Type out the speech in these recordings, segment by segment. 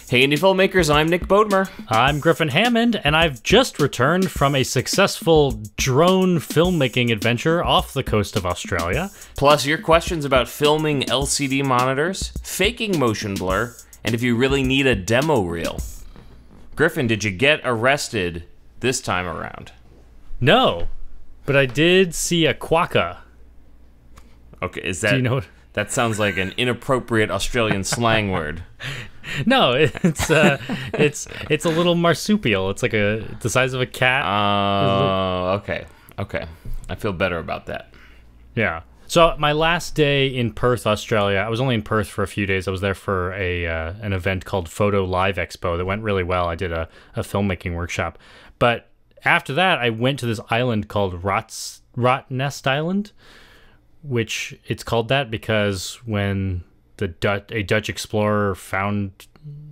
Hey, indie filmmakers, I'm Nick Bodmer. I'm Griffin Hammond, and I've just returned from a successful drone filmmaking adventure off the coast of Australia. Plus, your questions about filming LCD monitors, faking motion blur, and if you really need a demo reel. Griffin, did you get arrested this time around? No, but I did see a Quokka. Okay, is that... Do you know what? That sounds like an inappropriate Australian slang word. No, it's a little marsupial. It's like the size of a cat. Oh, okay. I feel better about that. Yeah. So my last day in Perth, Australia, I was only in Perth for a few days. I was there for an event called Photo Live Expo that went really well. I did a filmmaking workshop. But after that, I went to this island called Rottnest Island, which it's called that because when a Dutch explorer found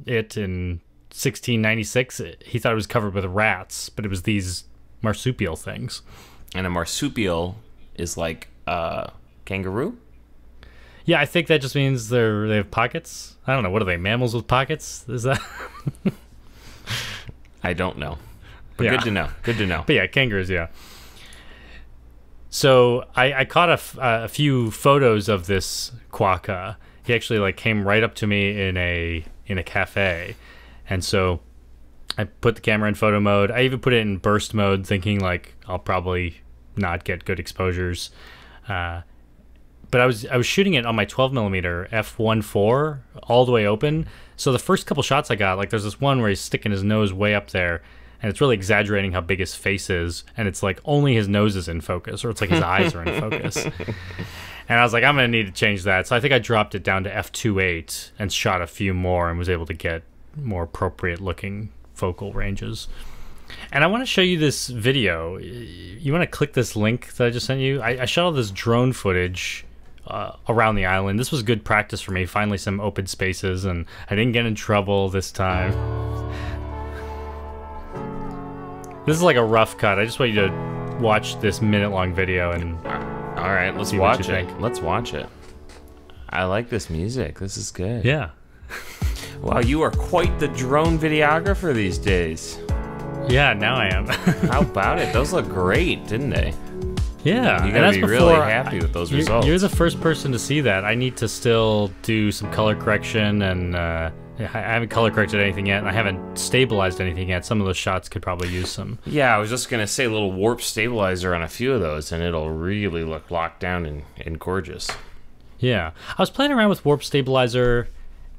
it in 1696, he thought it was covered with rats, but it was these marsupial things. And a marsupial is like a kangaroo? Yeah, I think that just means they have pockets. I don't know. What are they, mammals with pockets? Is that? I don't know. But yeah. Good to know. But yeah, kangaroos, yeah. So I caught a few photos of this Quokka. He actually came right up to me in a cafe, and so I put the camera in photo mode. I even put it in burst mode, thinking I'll probably not get good exposures. But I was shooting it on my 12mm f1.4 all the way open. So the first couple shots I got, there's this one where he's sticking his nose way up there. And it's really exaggerating how big his face is. And it's only his nose is in focus, or it's his eyes are in focus. And I was like, I'm going to need to change that. So I think I dropped it down to f2.8 and shot a few more and was able to get more appropriate looking focal ranges. And I want to show you this video. You want to click this link that I just sent you? I shot all this drone footage around the island. This was good practice for me. Finally some open spaces, and I didn't get in trouble this time. This is a rough cut. I just want you to watch this minute-long video and all right, let's watch it. Let's watch it. I like this music. This is good. Yeah. Wow, you are quite the drone videographer these days. Yeah, now I am. How about it? Those look great, didn't they? Yeah. You gotta be really happy with those results. You're the first person to see that. I need to still do some color correction, and I haven't color corrected anything yet, and I haven't stabilized anything yet. Some of those shots could probably use some. Yeah, I was just gonna say a little warp stabilizer on a few of those, and it'll really look locked down and gorgeous. Yeah, I was playing around with warp stabilizer,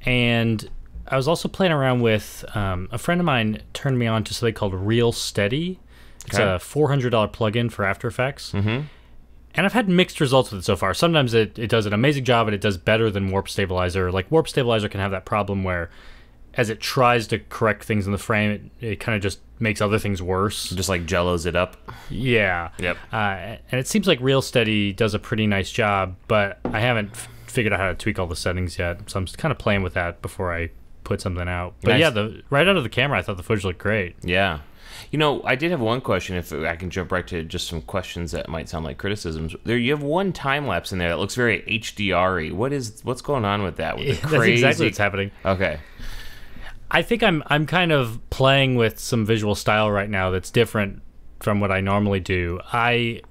and I was also playing around with a friend of mine turned me on to something called Real Steady. It's a $400 plugin for After Effects. Mm-hmm. And I've had mixed results with it so far. Sometimes it does an amazing job and it does better than Warp Stabilizer. Warp Stabilizer can have that problem where as it tries to correct things in the frame, it kind of just makes other things worse. Just jellos it up. Yeah. Yep. And it seems like Real Steady does a pretty nice job, but I haven't figured out how to tweak all the settings yet. So I'm kind of playing with that before I put something out. But nice. Yeah, right out of the camera, I thought the footage looked great. Yeah. You know, I did have one question, if I can jump right to just some questions that might sound like criticisms. There, you have one time lapse in there that looks very HDR-y. What's going on with that? With the crazy... That's exactly what's happening. Okay. I think I'm kind of playing with some visual style right now that's different from what I normally do. I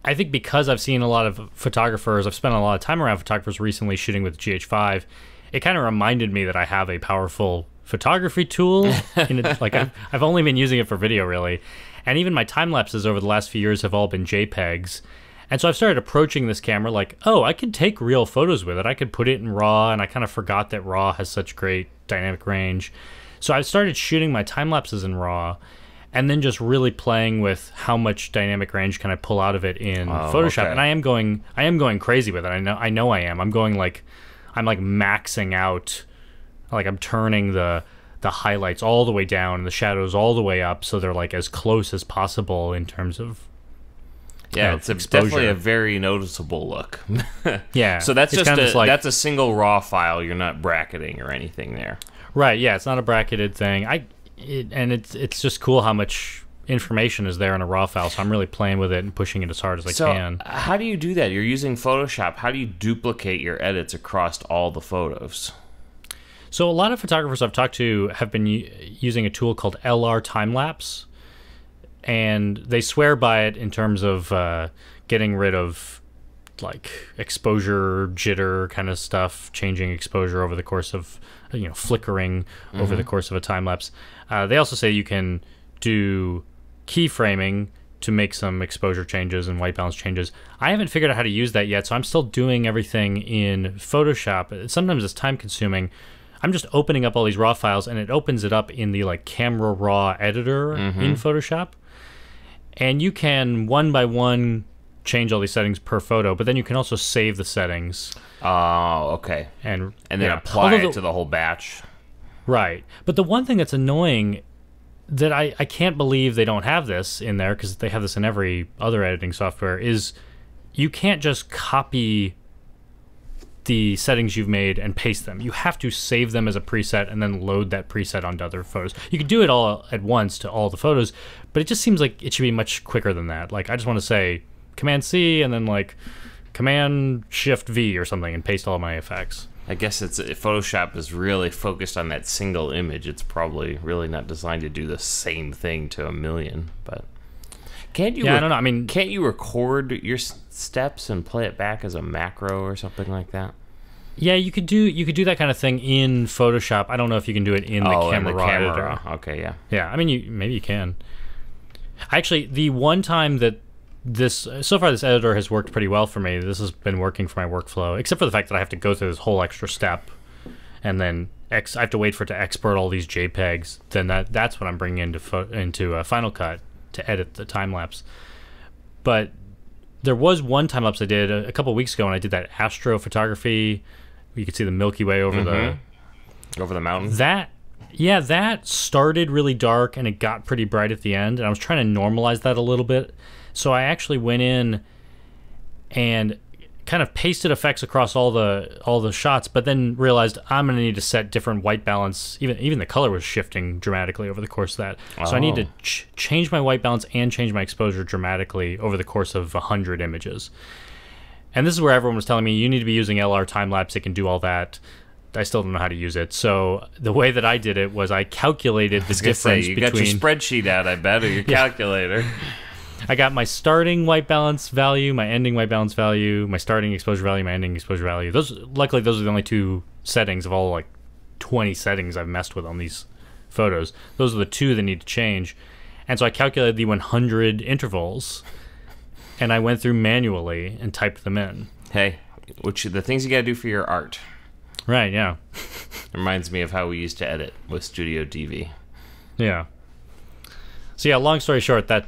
think because I've seen a lot of photographers, I've spent a lot of time around photographers recently shooting with GH5, it kind of reminded me that I have a powerful photography tool. I've only been using it for video, really. And even my time lapses over the last few years have all been JPEGs. And so I've started approaching this camera I could take real photos with it. I could put it in RAW, and I kind of forgot that RAW has such great dynamic range. So I started shooting my time lapses in RAW, and then just really playing with how much dynamic range can I pull out of it in Photoshop. Okay. And I am going crazy with it. I know I am. I'm maxing out. I'm turning the highlights all the way down and the shadows all the way up, so they're as close as possible in terms of it's definitely a very noticeable look. Yeah. So that's just that's a single raw file. You're not bracketing or anything there. Right. Yeah. It's not a bracketed thing. It's just cool how much information is there in a raw file. So I'm really playing with it and pushing it as hard as I can. How do you do that? You're using Photoshop. How do you duplicate your edits across all the photos? So a lot of photographers I've talked to have been using a tool called LR Timelapse, and they swear by it in terms of getting rid of like exposure jitter kind of stuff, changing exposure over the course of flickering over the course of a time lapse. They also say you can do keyframing to make some exposure changes and white balance changes. I haven't figured out how to use that yet, so I'm still doing everything in Photoshop. Sometimes it's time consuming. I'm just opening up all these raw files, and it opens it up in the like camera raw editor in Photoshop. And you can one by one change all these settings per photo, but then you can also save the settings. Oh, okay. And then apply it to the whole batch. Right. But the one thing that's annoying that I can't believe they don't have this in there, because they have this in every other editing software, is you can't just copy the settings you've made and paste them. You have to save them as a preset and then load that preset onto other photos. You can do it all at once to all the photos, but it just seems like it should be much quicker than that. Like, I just want to say Command-C and then like Command-Shift-V or something and paste all my effects. I guess Photoshop is really focused on that single image. It's probably really not designed to do the same thing to a million. But can't you? Yeah, I don't know. I mean, can't you record your steps and play it back as a macro or something like that? Yeah, you could do that kind of thing in Photoshop. I don't know if you can do it in the camera raw editor. Okay, yeah. Yeah, I mean, maybe you can. Actually, the one time that so far this editor has worked pretty well for me. This has been working for my workflow, except for the fact that I have to go through this whole extra step, and then I have to wait for it to export all these JPEGs. Then that's what I'm bringing into Final Cut to edit the time lapse. But there was one time lapse I did a couple of weeks ago, and I did that astrophotography. You could see the Milky Way over the mountain. That started really dark, and it got pretty bright at the end. And I was trying to normalize that a little bit. So I actually went in and kind of pasted effects across all the shots, but then realized I'm going to need to set different white balance. Even the color was shifting dramatically over the course of that. Oh. So I need to change my white balance and change my exposure dramatically over the course of 100 images. And this is where everyone was telling me, you need to be using LR Timelapse. It can do all that. I still don't know how to use it. So the way that I did it was I calculated the difference between... You got your spreadsheet out, I bet, or your calculator. I got my starting white balance value, my ending white balance value, my starting exposure value, my ending exposure value. Luckily, those are the only two settings of all like 20 settings I've messed with on these photos. Those are the two that need to change. And so I calculated the 100 intervals, and I went through manually and typed them in. Hey, the things you got to do for your art. Right, yeah. Reminds me of how we used to edit with Studio DV. Yeah. So yeah, long story short, that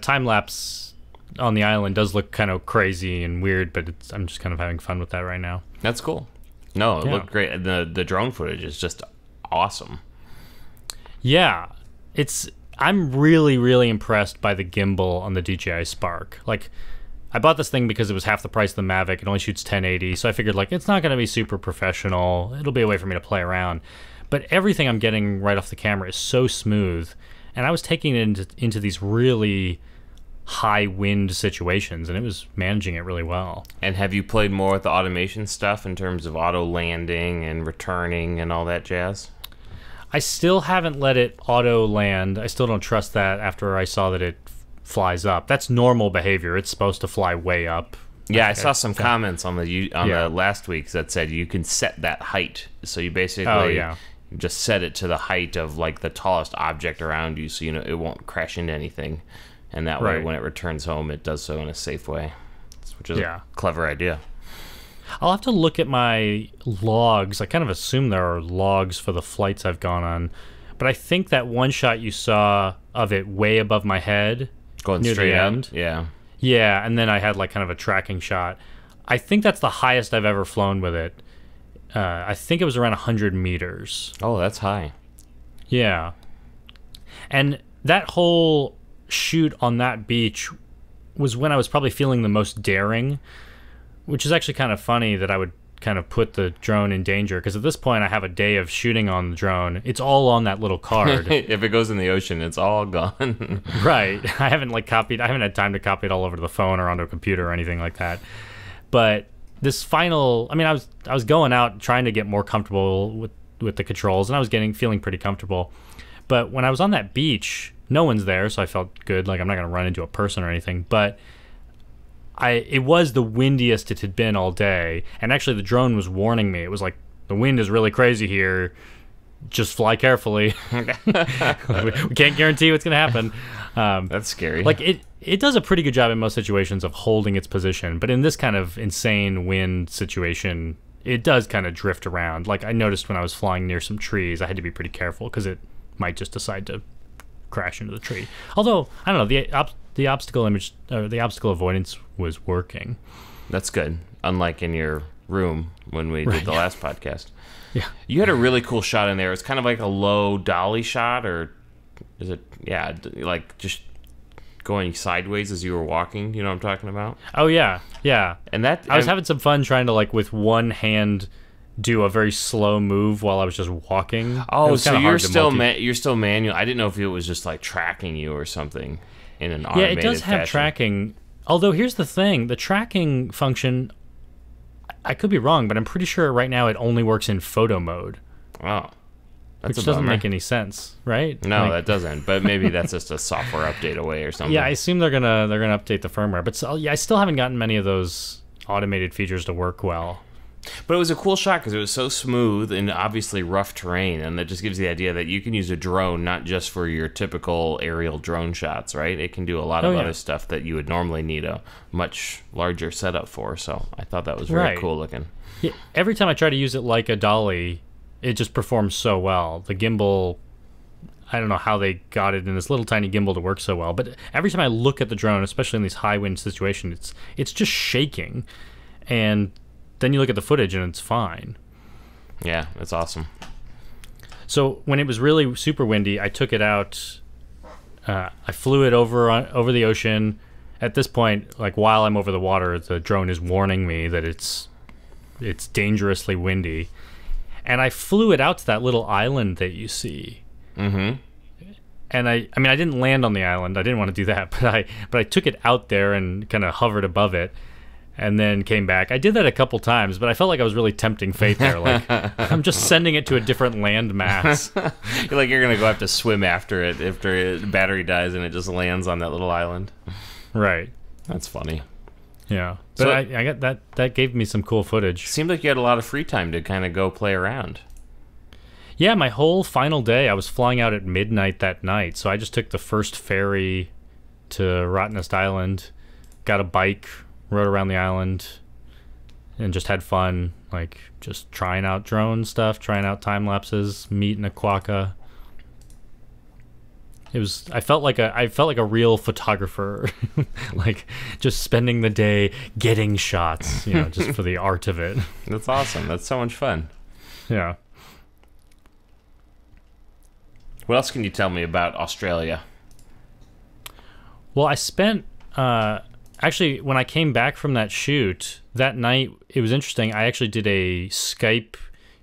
time lapse on the island does look kind of crazy and weird, but I'm just kind of having fun with that right now. That's cool. No, it looked great. The drone footage is just awesome. Yeah, I'm really, really impressed by the gimbal on the DJI Spark. Like, I bought this thing because it was half the price of the Mavic. It only shoots 1080, so I figured like it's not going to be super professional. It'll be a way for me to play around. But everything I'm getting right off the camera is so smooth. And I was taking it into these really high wind situations, and it was managing it really well. And have you played more with the automation stuff in terms of auto landing and returning and all that jazz? I still haven't let it auto land. I still don't trust that after I saw that it flies up. That's normal behavior. It's supposed to fly way up. Yeah, I saw some comments on the last week that said you can set that height. So you basically... just set it to the height of like the tallest object around you, so it won't crash into anything, and that way when it returns home it does so in a safe way, which is a clever idea. I'll have to look at my logs. I kind of assume there are logs for the flights I've gone on, but I think that one shot you saw of it way above my head going near straight the out. end, yeah, and then I had like kind of a tracking shot. I think that's the highest I've ever flown with it. I think it was around 100 meters. Oh, that's high. Yeah. And that whole shoot on that beach was when I was probably feeling the most daring, which is actually kind of funny that I would kind of put the drone in danger, because at this point I have a day of shooting on the drone. It's all on that little card. If it goes in the ocean, it's all gone. Right. I haven't had time to copy it all over to the phone or onto a computer or anything like that. But this final, I mean, I was going out trying to get more comfortable with the controls, and I was feeling pretty comfortable. But when I was on that beach, no one's there, so I felt good. Like, I'm not going to run into a person or anything. But it was the windiest it had been all day. And actually, the drone was warning me. It was like, the wind is really crazy here. Just fly carefully. We can't guarantee what's going to happen. That's scary. Like, it does a pretty good job in most situations of holding its position. But in this kind of insane wind situation, it does kind of drift around. Like, I noticed when I was flying near some trees, I had to be pretty careful because it might just decide to crash into the tree. Although, I don't know, the obstacle image, or the obstacle avoidance was working. That's good. Unlike in your room when we did the last podcast. Yeah. You had a really cool shot in there. It's kind of like a low dolly shot, or is it, like just going sideways as you were walking. You know what I'm talking about? Oh, yeah. Yeah. And I was having some fun trying to, like, with one hand do a very slow move while I was just walking. Oh, so you're still manual. I didn't know if it was just like tracking you or something in an automated fashion. Yeah, it does have tracking. Although here's the thing, the tracking function, I could be wrong, but I'm pretty sure right now it only works in photo mode. Oh. Which doesn't make any sense, right? No, that doesn't. But maybe that's just a software update away or something. Yeah, I assume they're gonna update the firmware. But I still haven't gotten many of those automated features to work well. But it was a cool shot because it was so smooth and obviously rough terrain, and that just gives the idea that you can use a drone not just for your typical aerial drone shots, right? It can do a lot of other stuff that you would normally need a much larger setup for. So I thought that was very cool looking. Yeah, every time I try to use it like a dolly, it just performs so well. The gimbal, I don't know how they got it in this little tiny gimbal to work so well, but every time I look at the drone, especially in these high wind situations, it's just shaking. And then you look at the footage and it's fine. Yeah, it's awesome. So when it was really super windy, I took it out. I flew it over the ocean. At this point, like while I'm over the water, the drone is warning me that it's dangerously windy. And I flew it out to that little island that you see. Mm-hmm. And I mean, I didn't land on the island. I didn't want to do that, but I took it out there and kind of hovered above it. And then came back. I did that a couple times, but I felt like I was really tempting fate there. Like, I'm just sending it to a different land mass. You're going to go have to swim after it after the battery dies and it just lands on that little island. Right. That's funny. Yeah. But so I got that gave me some cool footage. Seemed like you had a lot of free time to kind of go play around. Yeah, my whole final day, I was flying out at midnight that night. So I just took the first ferry to Rottnest Island, got a bike, rode around the island, and just had fun, like just trying out drone stuff, trying out time lapses, meeting a quokka. I felt like a real photographer, like just spending the day getting shots, just for the art of it. That's awesome. That's so much fun. Yeah. What else can you tell me about Australia? Well, I spent actually, when I came back from that shoot, that night, it was interesting. I actually did a Skype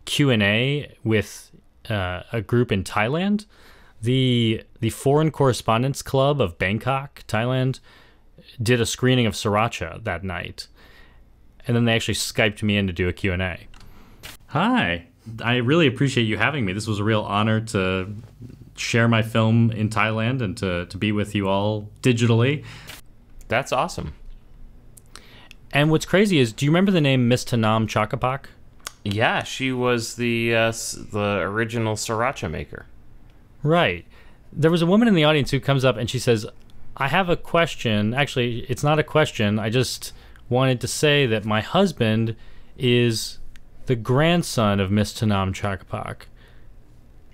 Q&A with a group in Thailand. The Foreign Correspondence Club of Bangkok, Thailand, did a screening of Sriracha that night. And then they actually Skyped me in to do a Q&A. Hi. I really appreciate you having me. This was a real honor to share my film in Thailand and to be with you all digitally. That's awesome. And what's crazy is, do you remember the name Miss Tanam Chakapak? Yeah, she was the original sriracha maker. Right. There was a woman in the audience who comes up and she says, I have a question. Actually, it's not a question. I just wanted to say that my husband is the grandson of Miss Tanam Chakapak.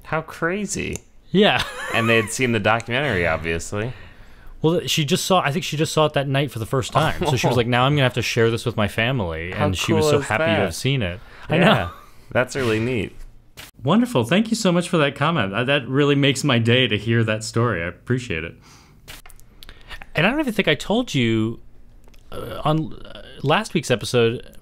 How crazy. Yeah. And they had seen the documentary, obviously. Well, I think she just saw it that night for the first time. So she was like, now I'm going to have to share this with my family. And she was so happy to have seen it. I know. That's really neat. Wonderful. Thank you so much for that comment. That really makes my day to hear that story. I appreciate it. And I don't even think I told you on last week's episode,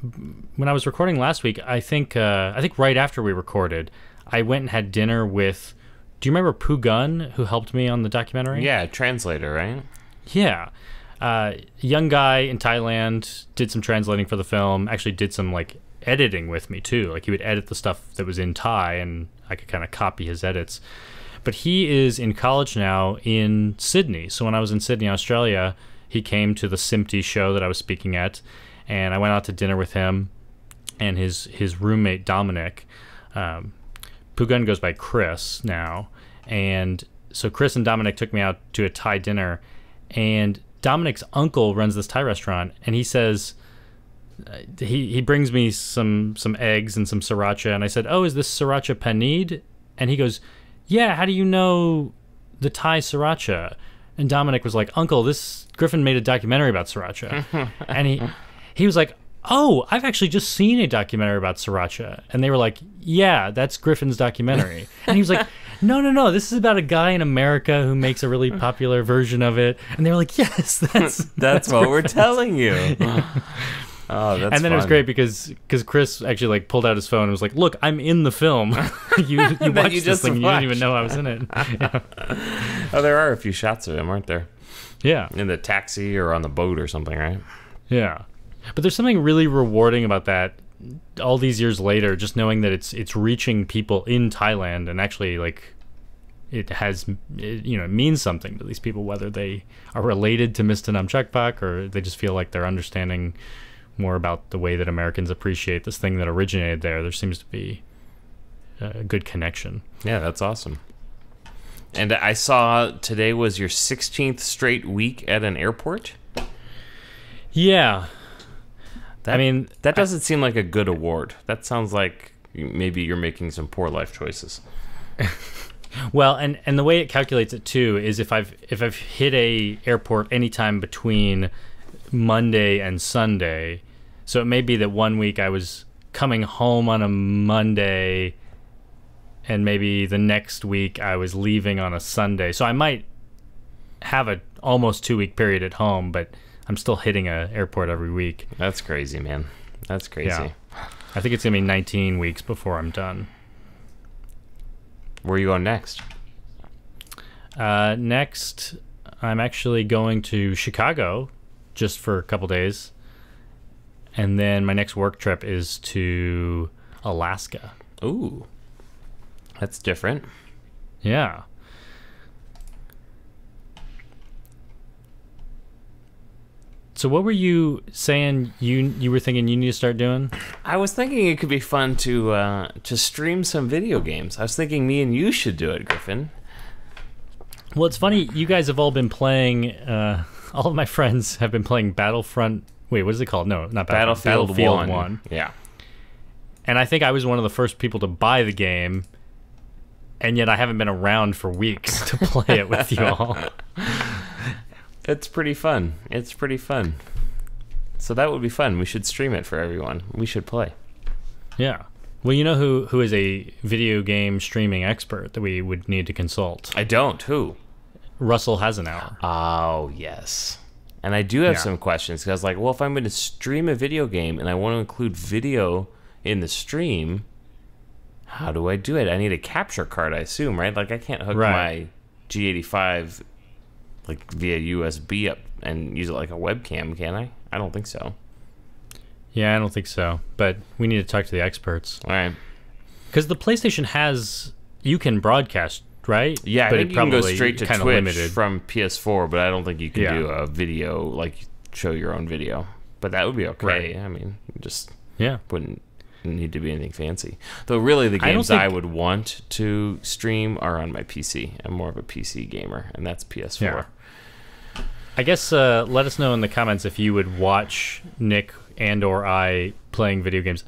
when I was recording last week, I think right after we recorded, I went and had dinner with, do you remember Poo Gun, who helped me on the documentary? Yeah, translator, right? Yeah. Young guy in Thailand, did some translating for the film, actually did some like editing with me too. Like he would edit the stuff that was in Thai, and I could kind of copy his edits. But he is in college now in Sydney. So when I was in Sydney, Australia, he came to the SMPTE show that I was speaking at, and I went out to dinner with him and his roommate Dominic. Pugun goes by Chris now, and so Chris and Dominic took me out to a Thai dinner, and Dominic's uncle runs this Thai restaurant, and he says he brings me some eggs and some sriracha, and I said, "Oh, is this sriracha paneed?" And he goes, "Yeah, how do you know the Thai sriracha?" And Dominic was like, "Uncle, Griffin made a documentary about sriracha." And he was like, "Oh, I've actually just seen a documentary about sriracha." And they were like, "Yeah, that's Griffin's documentary." And he was like, No, this is about a guy in America who makes a really popular version of it." And they were like, "Yes, that's what we're telling you." Oh, that's And then fun. It was great because Chris actually like pulled out his phone and was like, "Look, I'm in the film. you watched this thing. You didn't even know I was in it." Yeah. Oh, there are a few shots of him, aren't there? Yeah. In the taxi or on the boat or something, right? Yeah. But there's something really rewarding about that all these years later, just knowing that it's reaching people in Thailand, and actually like it means something to these people, whether they are related to Mr. Namchakpak or they just feel like they're understanding more about the way that Americans appreciate this thing that originated there. There seems to be a good connection. Yeah, that's awesome. And I saw today was your 16th straight week at an airport. Yeah. That doesn't seem like a good award. That sounds like maybe you're making some poor life choices. Well, and the way it calculates it too is if I've hit a airport anytime between Monday and Sunday, so it may be that one week I was coming home on a Monday, and maybe the next week I was leaving on a Sunday. So I might have a almost 2-week period at home, but I'm still hitting an airport every week. That's crazy, man. That's crazy. Yeah. I think it's going to be 19 weeks before I'm done. Where are you going next? Next, I'm actually going to Chicago just for a couple days. And then my next work trip is to Alaska. Ooh. That's different. Yeah. So what were you saying you were thinking you need to start doing? I was thinking it could be fun to stream some video games. I was thinking me and you should do it, Griffin. Well, it's funny. You guys have all been playing... all of my friends have been playing Battlefront... Wait, what is it called? No, not Battlefield 1. Yeah. And I think I was one of the first people to buy the game, and yet I haven't been around for weeks to play it with you all. It's pretty fun. So that would be fun. We should stream it for everyone. We should play. Yeah. Well, you know who is a video game streaming expert that we would need to consult? I don't. Who? Russell Hasenauer. Oh, yes. And I do have some questions, because I was like, well, if I'm going to stream a video game and I want to include video in the stream, how do I do it? I need a capture card, I assume, right? Like, I can't hook my G85 like via USB up and use it like a webcam, can I? I don't think so. Yeah, I don't think so. But we need to talk to the experts. All right. Because the PlayStation has... You can broadcast, right? Yeah, but I think you can go straight to Twitch limited. from PS4, but I don't think you can do a video, like show your own video. But that would be okay. Right. I mean, just wouldn't need to be anything fancy. Though really the games I would want to stream are on my PC. I'm more of a PC gamer, and that's PS4. Yeah. I guess let us know in the comments if you would watch Nick and or I playing video games.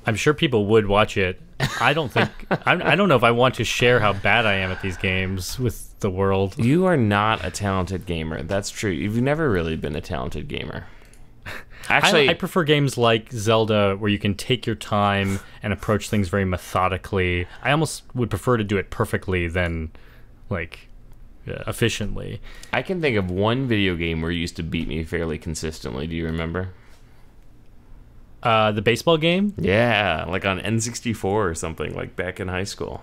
I'm sure people would watch it. I don't think... I don't know if I want to share how bad I am at these games with the world. You are not a talented gamer. That's true. You've never really been a talented gamer. Actually, I prefer games like Zelda where you can take your time and approach things very methodically. I almost would prefer to do it perfectly than, like... efficiently. I can think of one video game where you used to beat me fairly consistently. Do you remember? The baseball game? Yeah, like on N64 or something, like back in high school.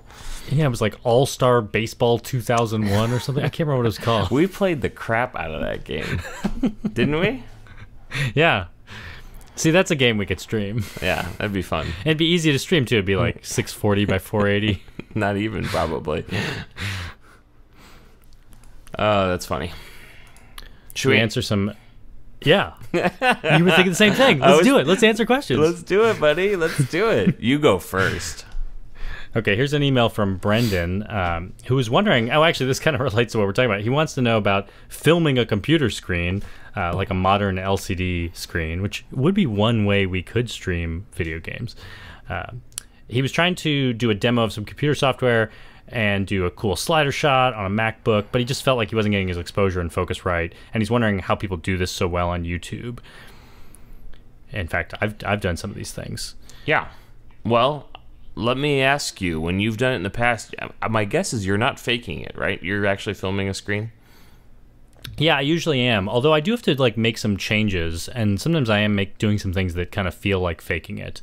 Yeah, it was like All-Star Baseball 2001 or something. I can't remember what it was called. We played the crap out of that game. Didn't we? Yeah. See, that's a game we could stream. Yeah, that'd be fun. It'd be easy to stream, too. It'd be like 640 by 480. Not even, probably. Oh, that's funny. Should we answer some... Yeah. You were thinking the same thing. Let's do it. Let's answer questions. Let's do it, buddy. Let's do it. You go first. Okay, here's an email from Brendan, who was wondering... Oh, actually, this kind of relates to what we're talking about. He wants to know about filming a computer screen, like a modern LCD screen, which would be one way we could stream video games. He was trying to do a demo of some computer software and do a cool slider shot on a MacBook, but he just felt like he wasn't getting his exposure and focus right, and he's wondering how people do this so well on YouTube. In fact, I've done some of these things. Yeah. Well, let me ask you, when you've done it in the past, my guess is you're not faking it, right? You're actually filming a screen? Yeah, I usually am, although I do have to like make some changes, and sometimes I am doing some things that kind of feel like faking it.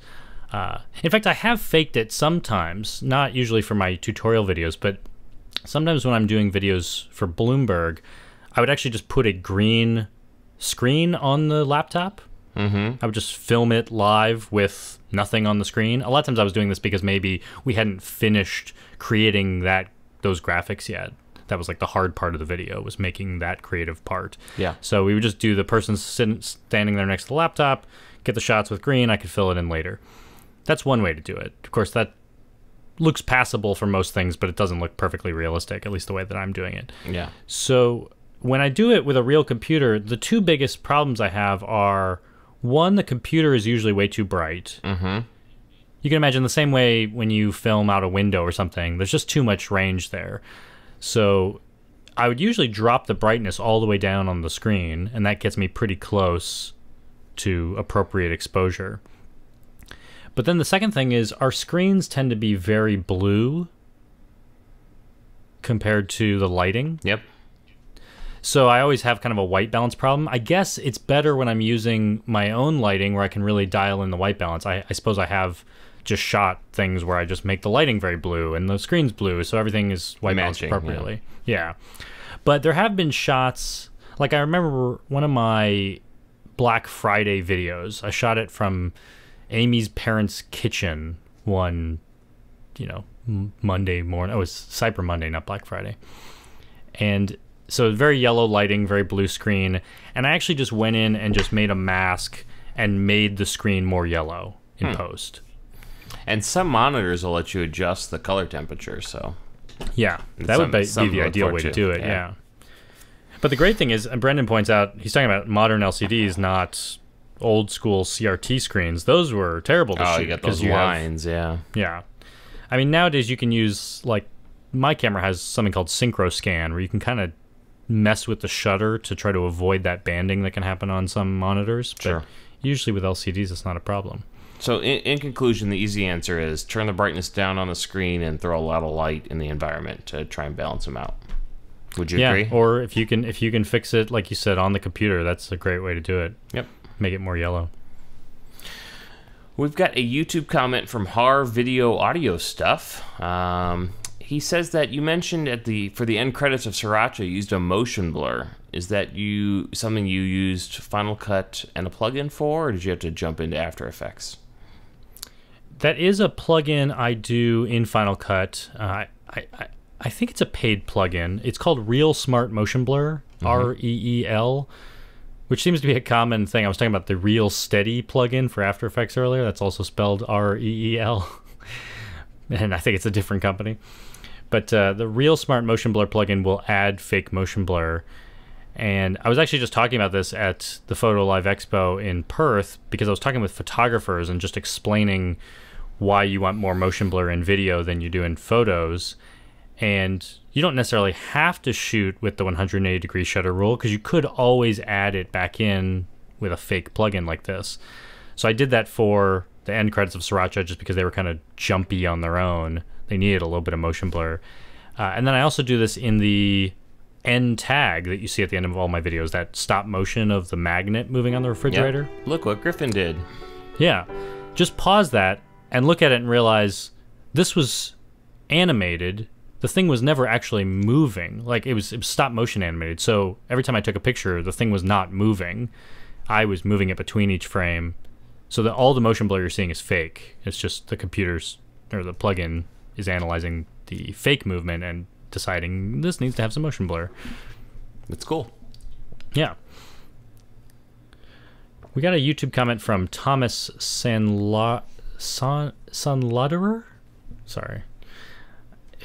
In fact, I have faked it sometimes, not usually for my tutorial videos, but sometimes when I'm doing videos for Bloomberg, I would actually just put a green screen on the laptop. I would just film it live with nothing on the screen. A lot of times I was doing this because maybe we hadn't finished creating those graphics yet. That was like the hard part of the video, was making that creative part. Yeah. So we would just do the person standing there next to the laptop, get the shots with green, I could fill it in later. That's one way to do it. Of course, that looks passable for most things, but it doesn't look perfectly realistic, at least the way that I'm doing it. Yeah. So when I do it with a real computer, the two biggest problems I have are, one, the computer is usually way too bright. You can imagine the same way when you film out a window or something, there's just too much range there. So I would usually drop the brightness all the way down on the screen, and that gets me pretty close to appropriate exposure. But then the second thing is our screens tend to be very blue compared to the lighting. Yep. So I always have kind of a white balance problem. I guess it's better when I'm using my own lighting where I can really dial in the white balance. I suppose I have just shot things where I just make the lighting very blue and the screen's blue, so everything is white balanced appropriately. Yeah. But there have been shots, like I remember one of my Black Friday videos. I shot it from Amy's parents' kitchen one, Monday morning. Oh, it was Cyber Monday, not Black Friday. And so very yellow lighting, very blue screen. And I actually just went in and just made a mask and made the screen more yellow in post. And some monitors will let you adjust the color temperature, so... Yeah, that would be the ideal way to do it, yeah. But the great thing is, and Brendan points out, he's talking about modern LCDs, not old school CRT screens. Those were terrible to shoot. Oh, you got those lines, yeah. Yeah. I mean, nowadays you can use, like, my camera has something called synchro scan, where you can kind of mess with the shutter to try to avoid that banding that can happen on some monitors. Sure. But usually with LCDs, it's not a problem. So in conclusion, the easy answer is turn the brightness down on the screen and throw a lot of light in the environment to try and balance them out. Would you agree? Or if you can fix it, like you said, on the computer, that's a great way to do it. Yep. Make it more yellow. We've got a YouTube comment from Har Video Audio Stuff. He says that you mentioned for the end credits of Sriracha, you used a motion blur. Is that something you used Final Cut and a plugin for, or did you have to jump into After Effects? That is a plugin I do in Final Cut. I think it's a paid plugin. It's called Real Smart Motion Blur, REEL, which seems to be a common thing. I was talking about the Real Steady plugin for After Effects earlier. That's also spelled REEL, and I think it's a different company. But the Real Smart Motion Blur plugin will add fake motion blur. And I was actually just talking about this at the Photo Live Expo in Perth because I was talking with photographers and just explaining why you want more motion blur in video than you do in photos. And you don't necessarily have to shoot with the 180-degree shutter rule because you could always add it back in with a fake plugin like this. So I did that for the end credits of Sriracha just because they were kind of jumpy on their own. They needed a little bit of motion blur. And then I also do this in the end tag that you see at the end of all my videos, that stop motion of the magnet moving on the refrigerator. Yep. Look what Griffin did. Yeah. Just pause that and look at it and realize this was animated. The thing was never actually moving. Like, it was stop motion animated. So every time I took a picture, the thing was not moving. I was moving it between each frame. So that all the motion blur you're seeing is fake. It's just the computer's or the plugin is analyzing the fake movement and deciding this needs to have some motion blur. That's cool. Yeah. We got a YouTube comment from Thomas Sunlutterer? Sorry.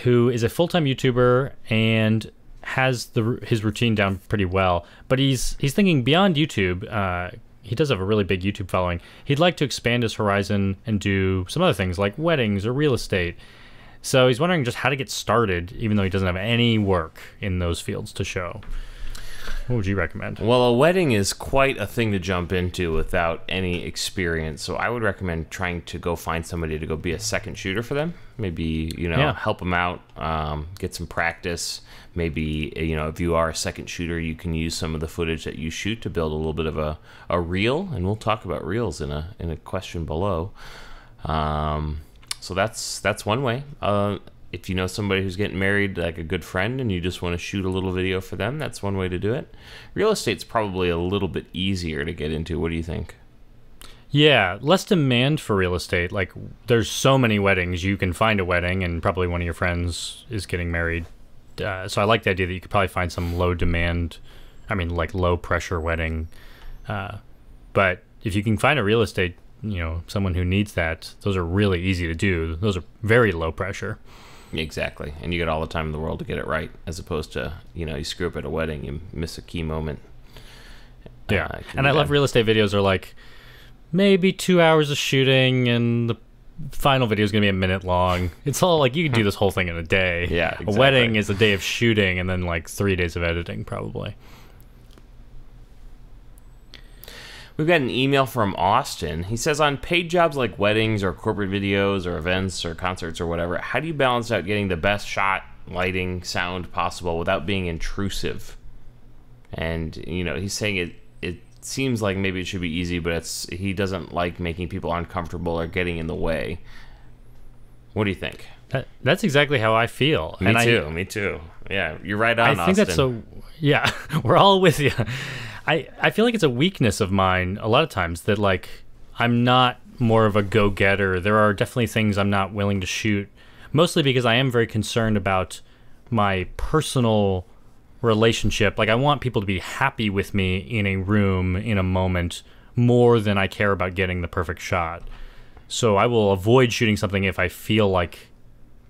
Who is a full-time YouTuber and has his routine down pretty well. But he's thinking beyond YouTube. He does have a really big YouTube following. He'd like to expand his horizon and do some other things like weddings or real estate. So he's wondering just how to get started, even though he doesn't have any work in those fields to show. What would you recommend? Well, a wedding is quite a thing to jump into without any experience. So I would recommend trying to go find somebody to go be a second shooter for them. Maybe, help them out, get some practice. Maybe, if you are a second shooter, you can use some of the footage that you shoot to build a little bit of a reel. And we'll talk about reels in a question below. So that's one way. If you know somebody who's getting married, like a good friend, and you just want to shoot a little video for them, that's one way to do it. Real estate's probably a little bit easier to get into. What do you think? Yeah, less demand for real estate. Like, there's so many weddings. You can find a wedding, and probably one of your friends is getting married. So I like the idea that you could probably find some low pressure wedding. But if you can find a real estate, someone who needs that, those are really easy to do. Those are very low pressure. Exactly. And you get all the time in the world to get it right, as opposed to, you screw up at a wedding, you miss a key moment. Yeah. And I love real estate videos are like maybe 2 hours of shooting and the final video is going to be a minute long. It's all like you can do this whole thing in a day. Yeah, exactly. A wedding is a day of shooting and then like 3 days of editing probably. We've got an email from Austin. He says, on paid jobs like weddings or corporate videos or events or concerts or whatever, how do you balance out getting the best shot, lighting, sound possible without being intrusive? And, he's saying it seems like maybe it should be easy, but he doesn't like making people uncomfortable or getting in the way. What do you think? That's exactly how I feel. Me too. Yeah, you're right on, Austin. I think that's yeah, we're all with you. I feel like it's a weakness of mine a lot of times that, like, I'm not more of a go-getter. There are definitely things I'm not willing to shoot, mostly because I am very concerned about my personal relationship. Like, I want people to be happy with me in a room, in a moment, more than I care about getting the perfect shot. So I will avoid shooting something if I feel like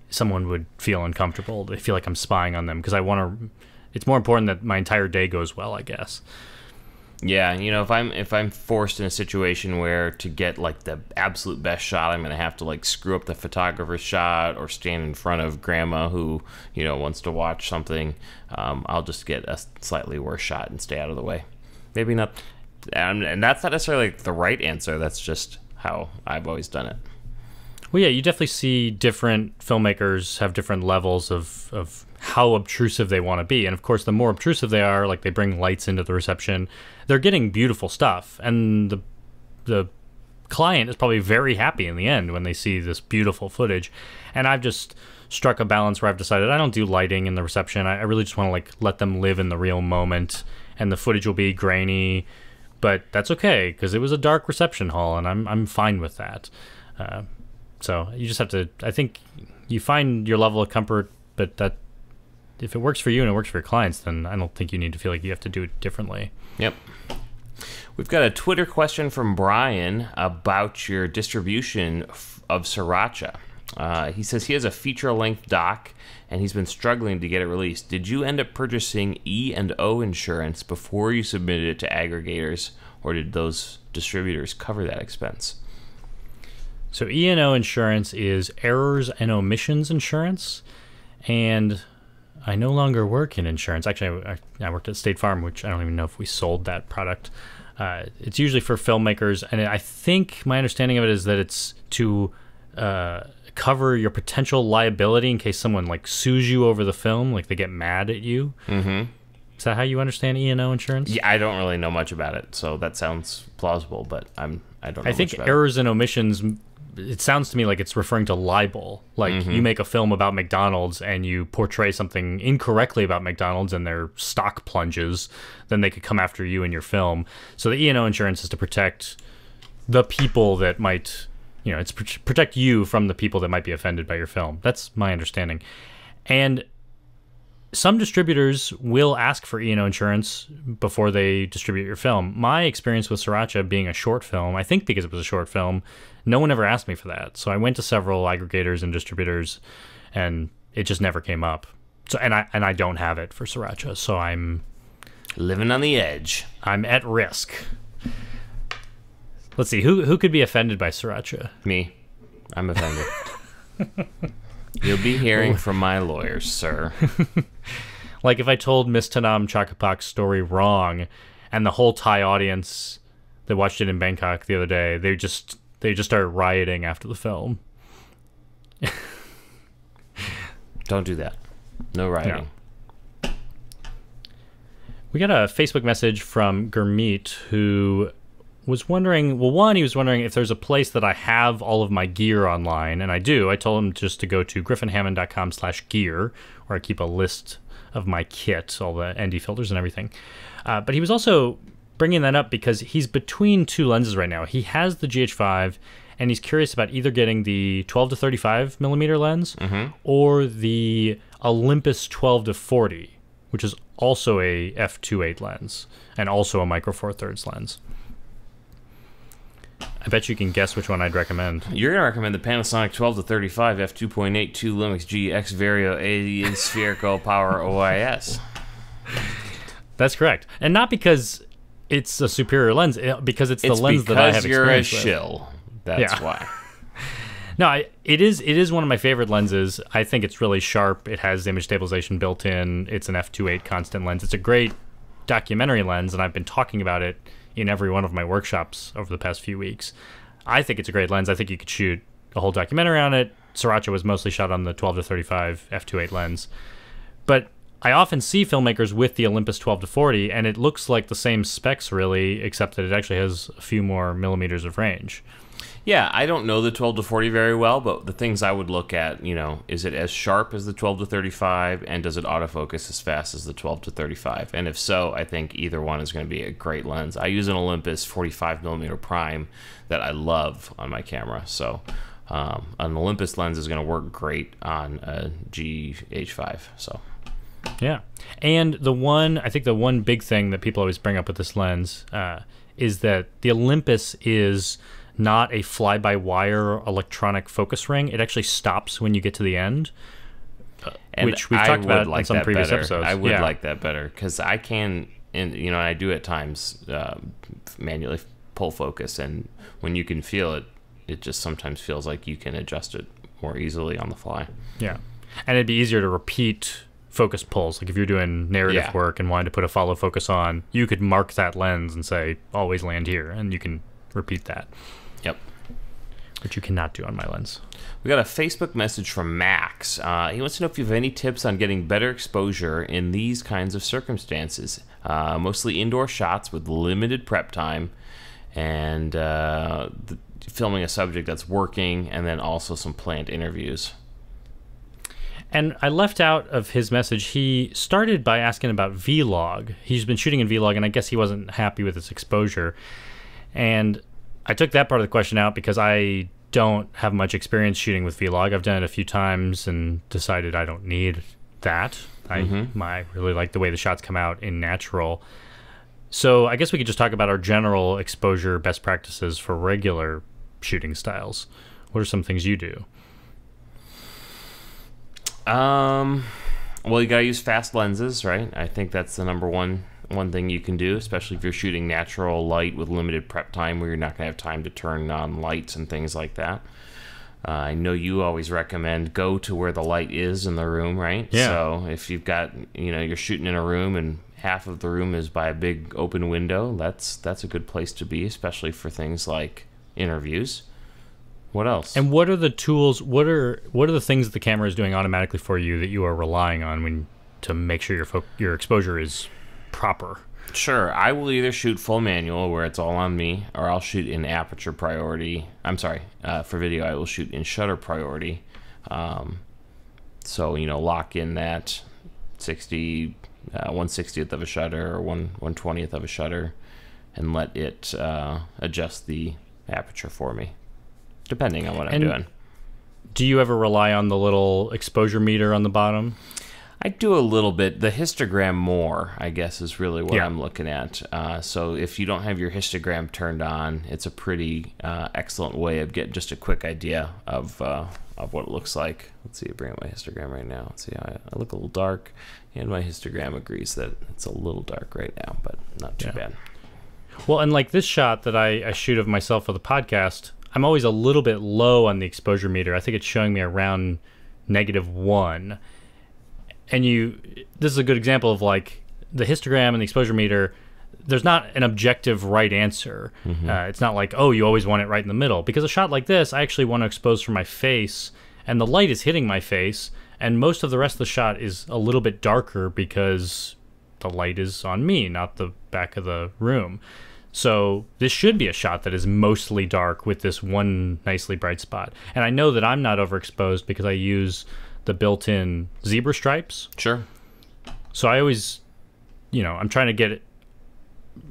someone would feel uncomfortable. They feel like I'm spying on them, because it's more important that my entire day goes well, I guess. Yeah, if I'm forced in a situation where to get like the absolute best shot, I'm gonna have to like screw up the photographer's shot or stand in front of grandma who wants to watch something. I'll just get a slightly worse shot and stay out of the way. Maybe not, and that's not necessarily like the right answer. That's just how I've always done it. Well, yeah, you definitely see different filmmakers have different levels of how obtrusive they want to be. And of course, the more obtrusive they are, like they bring lights into the reception, they're getting beautiful stuff. And the client is probably very happy in the end when they see this beautiful footage. And I've just struck a balance where I've decided I don't do lighting in the reception. I really just want to like let them live in the real moment, and the footage will be grainy, but that's okay because it was a dark reception hall, and I'm fine with that. So you just have to, I think you find your level of comfort, but that if it works for you and it works for your clients, then I don't think you need to feel like you have to do it differently. Yep. We've got a Twitter question from Brian about your distribution of Sriracha. He says he has a feature-length doc, and he's been struggling to get it released. Did you end up purchasing E&O insurance before you submitted it to aggregators, or did those distributors cover that expense? So E&O insurance is errors and omissions insurance, and I no longer work in insurance. Actually, I worked at State Farm, which I don't even know if we sold that product. It's usually for filmmakers, and I think my understanding of it is that it's to cover your potential liability in case someone like sues you over the film, like they get mad at you. Mm-hmm. Is that how you understand E&O insurance? Yeah, I don't really know much about it, so that sounds plausible, but I don't know. I think much about errors and omissions, it sounds to me like it's referring to libel. Like you make a film about McDonald's and you portray something incorrectly about McDonald's and their stock plunges, then they could come after you in your film. So the E&O insurance is to protect the people that might, it's protect you from the people that might be offended by your film. That's my understanding. And some distributors will ask for E&O insurance before they distribute your film. My experience with Sriracha being a short film, I think because it was a short film, no one ever asked me for that. So I went to several aggregators and distributors, and it just never came up. So and I don't have it for Sriracha, so I'm living on the edge. I'm at risk. Let's see, who could be offended by Sriracha? Me. I'm offended. You'll be hearing from my lawyers, sir. Like if I told Miss Tanam Chakapak's story wrong, and the whole Thai audience that watched it in Bangkok the other day, they just started rioting after the film. Don't do that. No rioting. No. We got a Facebook message from Gurmeet who was wondering, well, one, he was wondering if there's a place that I have all of my gear online, and I do. I told him just to go to griffinhammond.com/gear, where I keep a list of my kit, all the ND filters and everything. But he was also bringing that up because he's between two lenses right now. He has the GH5, and he's curious about either getting the 12 to 35 millimeter lens or the Olympus 12 to 40, which is also a f2.8 lens and also a micro four thirds lens. I bet you can guess which one I'd recommend. You're going to recommend the Panasonic 12 to 35 f2.8 2 Lumix G X Vario A spherical power OIS. That's correct. And not because it's a superior lens, because it's the lens that I have experience with. It's because you're a shill. That's why. No, it is one of my favorite lenses. I think it's really sharp. It has image stabilization built in. It's an f2.8 constant lens. It's a great documentary lens, and I've been talking about it in every one of my workshops over the past few weeks. I think it's a great lens. I think you could shoot a whole documentary on it. Sriracha was mostly shot on the 12 to 35 f2.8 lens. But I often see filmmakers with the Olympus 12 to 40, and it looks like the same specs, really, except that it actually has a few more millimeters of range. Yeah, I don't know the 12 to 40 very well, but the things I would look at, is it as sharp as the 12 to 35, and does it autofocus as fast as the 12 to 35? And if so, I think either one is going to be a great lens. I use an Olympus 45mm prime that I love on my camera, so an Olympus lens is going to work great on a GH5. So yeah, and I think the one big thing that people always bring up with this lens is that the Olympus is not a fly-by-wire electronic focus ring. It actually stops when you get to the end, which we've talked about in some previous episodes. I would like that better, because I can, and I do at times manually pull focus, and when you can feel it, it just sometimes feels like you can adjust it more easily on the fly. Yeah, and it'd be easier to repeat focus pulls. Like if you're doing narrative work and wanted to put a follow focus on, you could mark that lens and say, always land here, and you can repeat that. Yep. Which you cannot do on my lens. We got a Facebook message from Max. He wants to know if you have any tips on getting better exposure in these kinds of circumstances. Mostly indoor shots with limited prep time, and filming a subject that's working, and then also some planned interviews. And I left out of his message, he started by asking about Vlog. He's been shooting in Vlog, and I guess he wasn't happy with its exposure. And I took that part of the question out because I don't have much experience shooting with Vlog. I've done it a few times and decided I don't need that. I really like the way the shots come out in natural. So I guess we could just talk about our general exposure best practices for regular shooting styles. What are some things you do? Well, you gotta use fast lenses, right? I think that's the number one thing you can do, especially if you're shooting natural light with limited prep time, where you're not gonna have time to turn on lights and things like that. I know you always recommend go to where the light is in the room, right? Yeah. So if you've got, you're shooting in a room and half of the room is by a big open window, that's a good place to be, especially for things like interviews. What else? And what are the tools? What are the things that the camera is doing automatically for you that you are relying on to make sure your exposure is proper? Sure, I will either shoot full manual where it's all on me, or I'll shoot in aperture priority. I'm sorry, for video I will shoot in shutter priority. So lock in that 1/60th of a shutter or 1/20th of a shutter, and let it adjust the aperture for me, depending on what I'm doing. Do you ever rely on the little exposure meter on the bottom? I do a little bit. The histogram more, I guess, is really what I'm looking at. So if you don't have your histogram turned on, it's a pretty excellent way of getting just a quick idea of what it looks like. Let's see, I bring up my histogram right now. Let's see, I look a little dark, and my histogram agrees that it's a little dark right now, but not too bad. Well, and like this shot that I shoot of myself for the podcast, I'm always a little bit low on the exposure meter. I think it's showing me around -1. And this is a good example of like the histogram and the exposure meter. There's not an objective right answer. It's not like, oh, you always want it right in the middle. Because a shot like this, I actually want to expose from my face, and the light is hitting my face, and most of the rest of the shot is a little bit darker because the light is on me, not the back of the room. So this should be a shot that is mostly dark with this one nicely bright spot. And I know that I'm not overexposed because I use the built-in zebra stripes. Sure. So I always, I'm trying to get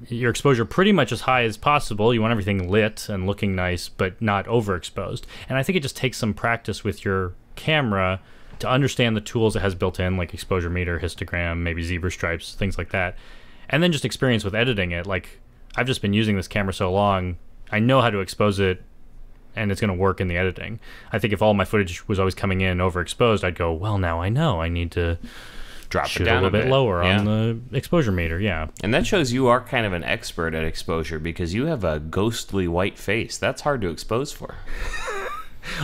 your exposure pretty much as high as possible. You want everything lit and looking nice, but not overexposed. And I think it just takes some practice with your camera to understand the tools it has built in, like exposure meter, histogram, maybe zebra stripes, things like that. And then just experience with editing it. Like, I've just been using this camera so long, I know how to expose it, and it's going to work in the editing. I think if all my footage was always coming in overexposed, I'd go, well, now I know I need to drop it down a little bit lower on the exposure meter. And that shows you are kind of an expert at exposure because you have a ghostly white face. That's hard to expose for.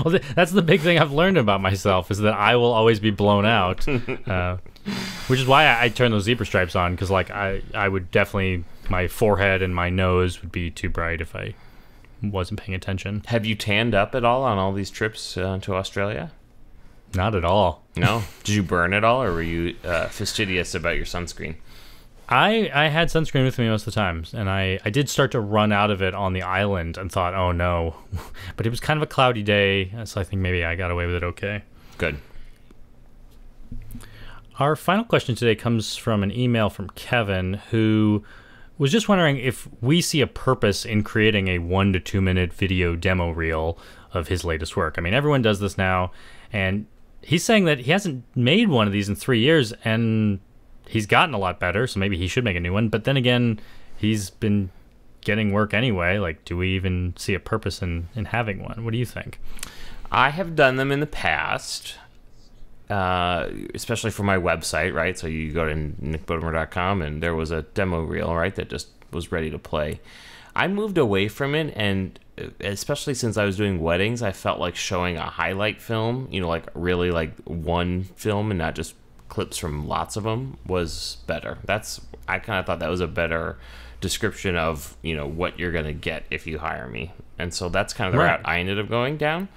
Well, that's the big thing I've learned about myself, is that I will always be blown out, which is why I turn those zebra stripes on, because like I would definitely, my forehead and my nose would be too bright if I wasn't paying attention. Have you tanned up at all on all these trips to Australia? Not at all. No? Did you burn at all, or were you fastidious about your sunscreen? I had sunscreen with me most of the times, and I did start to run out of it on the island and thought, oh no. But it was kind of a cloudy day, so I think maybe I got away with it okay. Good. Our final question today comes from an email from Kevin, who was just wondering if we see a purpose in creating a 1 to 2 minute video demo reel of his latest work. I mean, everyone does this now, and he's saying that he hasn't made one of these in 3 years, and he's gotten a lot better, so maybe he should make a new one. But then again, he's been getting work anyway. Like, do we even see a purpose in having one? What do you think? I have done them in the past, especially for my website, right? So you go to nickbodemer.com, and there was a demo reel, right, that just was ready to play. I moved away from it, and especially since I was doing weddings, I felt like showing a highlight film, like really like one film and not just clips from lots of them, was better. I kind of thought that was a better description of what you're gonna get if you hire me, and so that's kind of the route I ended up going down.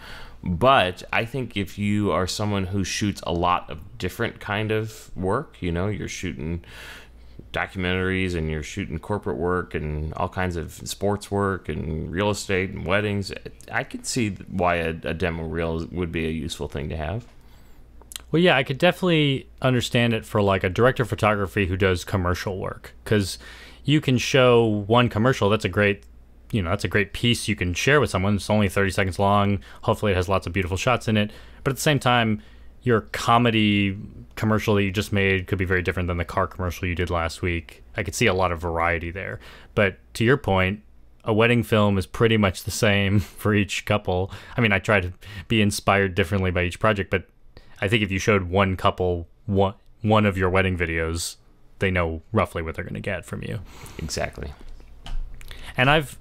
But I think if you are someone who shoots a lot of different kind of work, you're shooting documentaries and you're shooting corporate work and all kinds of sports work and real estate and weddings, I could see why a demo reel would be a useful thing to have. Well, yeah, I could definitely understand it for like a director of photography who does commercial work, because you can show one commercial. That's a great, that's a great piece you can share with someone. It's only 30 seconds long. Hopefully it has lots of beautiful shots in it. But at the same time, your comedy commercial that you just made could be very different than the car commercial you did last week. I could see a lot of variety there. But to your point, a wedding film is pretty much the same for each couple. I mean, I try to be inspired differently by each project, but I think if you showed one couple one of your wedding videos, they know roughly what they're going to get from you. Exactly. And I've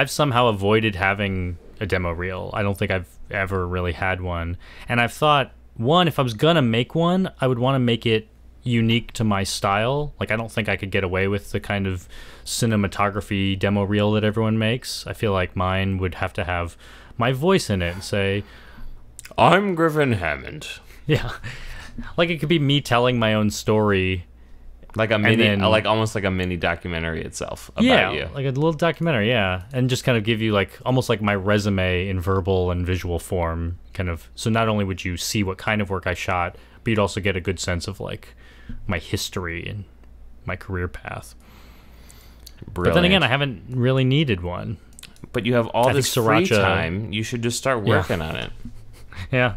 somehow avoided having a demo reel. I don't think I've ever really had one. And I've thought, one, if I was going to make one, I would want to make it unique to my style. Like, I don't think I could get away with the kind of cinematography demo reel that everyone makes. I feel like mine would have to have my voice in it and say, I'm Griffin Hammond. Yeah. Like, it could be me telling my own story. Like a mini, like almost like a mini documentary itself about you. Yeah, like a little documentary, yeah. And just kind of give you like almost like my resume in verbal and visual form, kind of. So not only would you see what kind of work I shot, but you'd also get a good sense of like my history and my career path. Brilliant. But then again, I haven't really needed one. But you have all this free time. You should just start working on it. Yeah.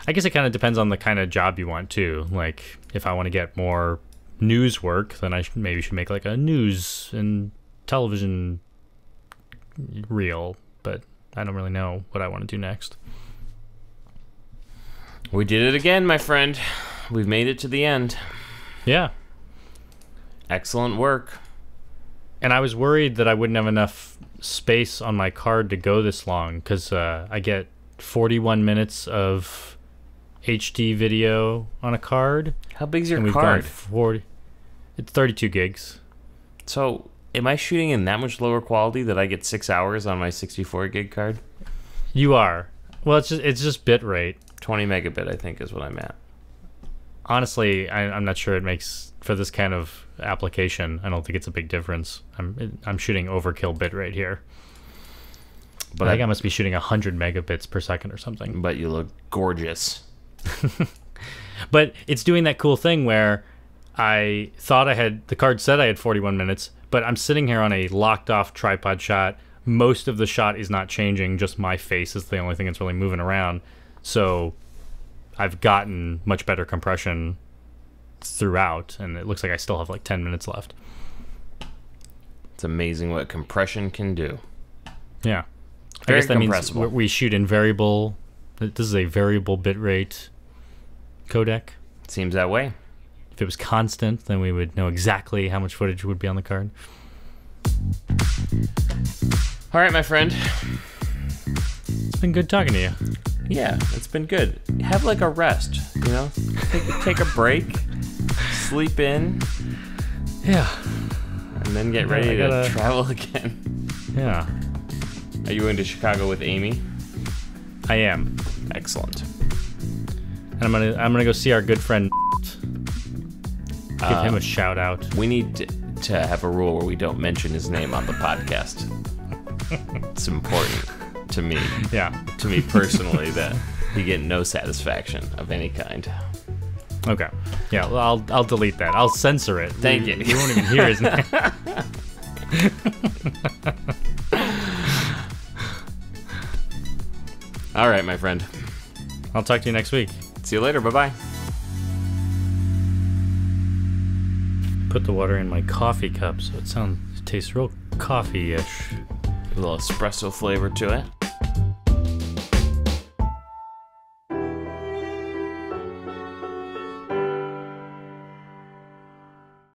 I guess it kind of depends on the kind of job you want, too. Like, if I want to get more news work, then I maybe should make like a news and television reel. But I don't really know what I want to do next. We did it again, my friend. We've made it to the end. Yeah. Excellent work. And I was worried that I wouldn't have enough space on my card to go this long, because I get 41 minutes of HD video on a card. How big's your and we've card? Gone 40. It's 32 gigs. So, am I shooting in that much lower quality that I get 6 hours on my 64 gig card? You are. Well, it's just bit rate. 20 megabit, I think, is what I'm at. Honestly, I'm not sure it makes, for this kind of application, I don't think it's a big difference. I'm shooting overkill bitrate here. But I think I must be shooting 100 megabits per second or something. But you look gorgeous. But it's doing that cool thing where I thought the card said I had 41 minutes, but I'm sitting here on a locked off tripod shot. Most of the shot is not changing, just my face is the only thing that's really moving around. So I've gotten much better compression throughout, and it looks like I still have like 10 minutes left. It's amazing what compression can do. Yeah. Very I guess that means compressible. we shoot in variable. This is a variable bitrate codec. Seems that way. If it was constant, then we would know exactly how much footage would be on the card. All right, my friend. It's been good talking to you. Yeah, it's been good. Have like a rest, you know? Take a break, sleep in. Yeah. And then get ready to travel again. Yeah. Are you going to Chicago with Amy? I am. Excellent. And I'm gonna go see our good friend. Give him a shout out. We need to have a rule where we don't mention his name on the podcast. It's important to me. Yeah. To me personally, that you get no satisfaction of any kind. Okay. Yeah, well, I'll delete that. I'll censor it. Thank you. You won't even hear his name. All right, my friend. I'll talk to you next week. See you later. Bye-bye. Put the water in my coffee cup so it tastes real coffee-ish. A little espresso flavor to it.